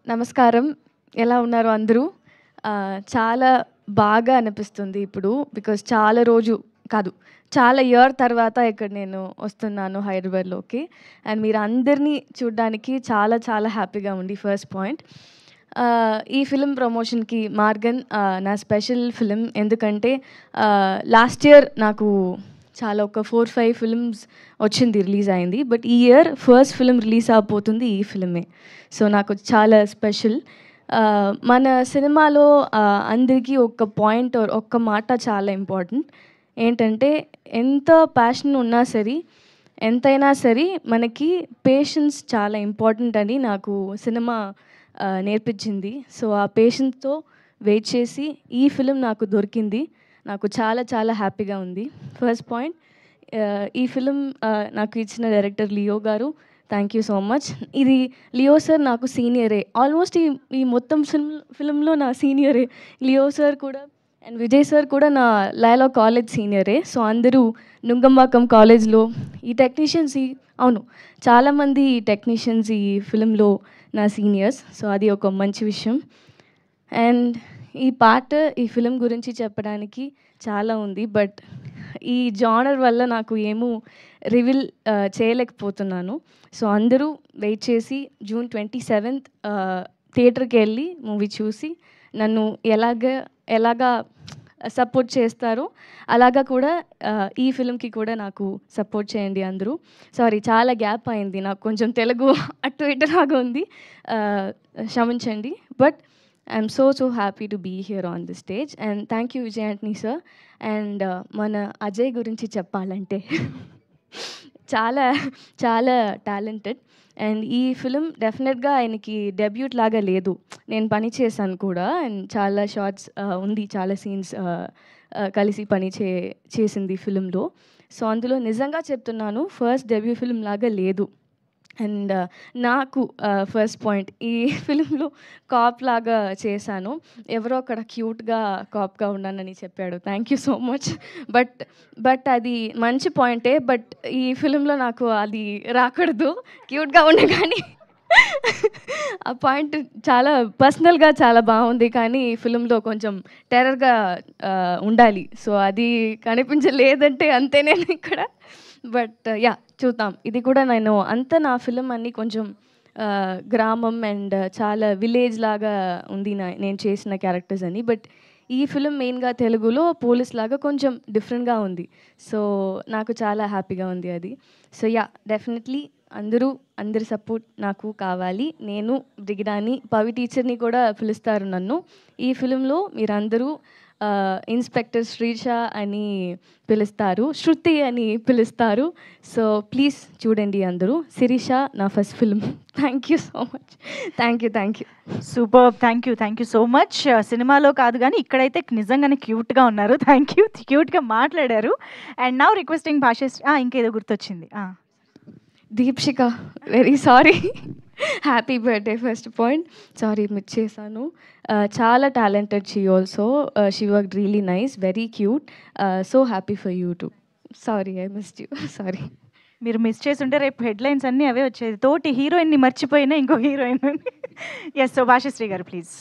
నమస్కారం. ఎలా ఉన్నారు అందరూ? చాలా బాగా అనిపిస్తుంది ఇప్పుడు. బికాజ్ చాలా ఇయర్ తర్వాత ఇక్కడ నేను వస్తున్నాను హైదరాబాద్‌లోకి. అండ్ మీరందరిని చూడ్డానికి చాలా చాలా హ్యాపీగా ఉంది ఫస్ట్ పాయింట్. ఈ ఫిల్మ్ ప్రమోషన్‌కి 'మార్గన్' నా స్పెషల్ ఫిల్మ్. ఎందుకంటే లాస్ట్ ఇయర్ నాకు చాలా ఒక 4, 5 ఫిల్మ్స్ వచ్చింది, రిలీజ్ అయింది. బట్ ఈ ఇయర్ ఫస్ట్ ఫిల్మ్ రిలీజ్ అవబోతుంది ఈ ఫిల్మే. సో నాకు చాలా స్పెషల్. మన సినిమాలో అందరికీ ఒక పాయింట్ ఆర్ ఒక్క మాట చాలా ఇంపార్టెంట్. ఏంటంటే ఎంత ప్యాషన్ ఉన్నా సరే, ఎంతైనా సరే మనకి పేషెన్స్ చాలా ఇంపార్టెంట్ అని నాకు సినిమా నేర్పించింది. సో ఆ పేషెన్స్‌తో వెయిట్ చేసి ఈ ఫిల్మ్ నాకు దొరికింది. నాకు చాలా చాలా హ్యాపీగా ఉంది. ఫస్ట్ పాయింట్, ఈ ఫిల్మ్ నాకు ఇచ్చిన డైరెక్టర్ లియో గారు, థ్యాంక్ యూ సో మచ్. ఇది లియో సార్ నాకు సీనియరే. ఆల్మోస్ట్ ఈ మొత్తం ఫిల్మ్‌లో నా సీనియరే. లియో సార్ కూడా అండ్ విజయ్ సార్ కూడా నా లయలా కాలేజ్ సీనియరే. సో అందరూ నుంగంబాకం కాలేజ్లో ఈ టెక్నీషియన్స్ అవును, చాలామంది టెక్నీషియన్స్ ఈ ఫిల్మ్లో నా సీనియర్స్. సో అది ఒక మంచి విషయం. అండ్ ఈ ఫిల్మ్ గురించి చెప్పడానికి చాలా ఉంది. బట్ ఈ జానర్ వల్ల నాకు ఏమో రివీల్ చేయలేకపోతున్నాను. సో అందరూ వెయిట్ చేసి జూన్ 27th థియేటర్కి వెళ్ళి మూవీ చూసి నన్ను ఎలాగా సపోర్ట్ చేస్తారో అలాగా కూడా ఈ ఫిల్మ్కి కూడా నాకు సపోర్ట్ చేయండి అందరూ. సారీ, చాలా గ్యాప్ అయింది, నాకు కొంచెం తెలుగు అటు ఇటులాగా ఉంది, క్షమించండి. But I'm so happy to be here on the stage. And thank you Vijay Antony sir. And మన అజయ్ గురించి చెప్పాలంటే చాలా చాలా టాలెంటెడ్. అండ్ ఈ ఫిలిం డెఫినెట్గా ఆయనకి డెబ్యూట్ లాగా లేదు. నేను పని చేశాను కూడా, అండ్ చాలా షార్ట్స్ ఉంది, చాలా సీన్స్ కలిసి చేసింది ఫిలింలో. సో అందులో నిజంగా చెప్తున్నాను, ఫస్ట్ డెబ్యూ ఫిలిం లాగా లేదు. అండ్ నాకు ఫస్ట్ పాయింట్, ఈ ఫిలింలో కాప్ లాగా చేశాను. ఎవరో అక్కడ క్యూట్గా కాప్గా ఉన్నానని చెప్పాడు, thank you so much. But అది మంచి పాయింటే. బట్ ఈ ఫిలింలో నాకు అది రాకూడదు, క్యూట్గా ఉండే. కానీ ఆ పాయింట్ చాలా పర్సనల్గా చాలా బాగుంది, కానీ ఈ ఫిలింలో కొంచెం టెర్రర్గా ఉండాలి. సో అది కనిపించలేదంటే అంతే నేను ఇక్కడ. బట్ యా, చూద్దాం. ఇది కూడా నా ఫిలిం అన్నీ కొంచెం గ్రామం అండ్ చాలా విలేజ్ లాగా ఉంది నేను చేసిన క్యారెక్టర్స్ అని. బట్ ఈ ఫిలిం మెయిన్గా తెలుగులో పోలీస్ లాగా కొంచెం డిఫరెంట్గా ఉంది. సో నాకు చాలా హ్యాపీగా ఉంది అది. సో యా, డెఫినెట్లీ అందరి సపోర్ట్ నాకు కావాలి. నేను దిగిడాని పవి టీచర్ని కూడా పిలుస్తారు నన్ను. ఈ ఫిలింలో మీరందరూ ఇన్స్పెక్టర్ శ్రీష అని పిలుస్తారు, శృతి అని పిలుస్తారు. సో ప్లీజ్ చూడండి అందరూ. శిరీష నా first film. Thank you so much. Thank you. Super, thank you so much. సినిమాలో కాదు కానీ ఇక్కడైతే నిజంగానే క్యూట్గా ఉన్నారు. థ్యాంక్ యూ, క్యూట్గా మాట్లాడారు. And now requesting Bhashasri. ఇంకేదో గుర్తొచ్చింది, Deepshika, very sorry. Happy birthday first point. Sorry miss చేశాను. చాలా talented she also. She work really nice, very cute. So happy for you too. Sorry I missed you, sorry. మీరు miss చేస్తుంటే రేపు headlines అన్నీ అవే వచ్చేది, తోటి హీరోయిన్ని మర్చిపోయినా ఇంకో హీరోయిన్. ఎస్, సో భాషశ్రీ గారు ప్లీజ్.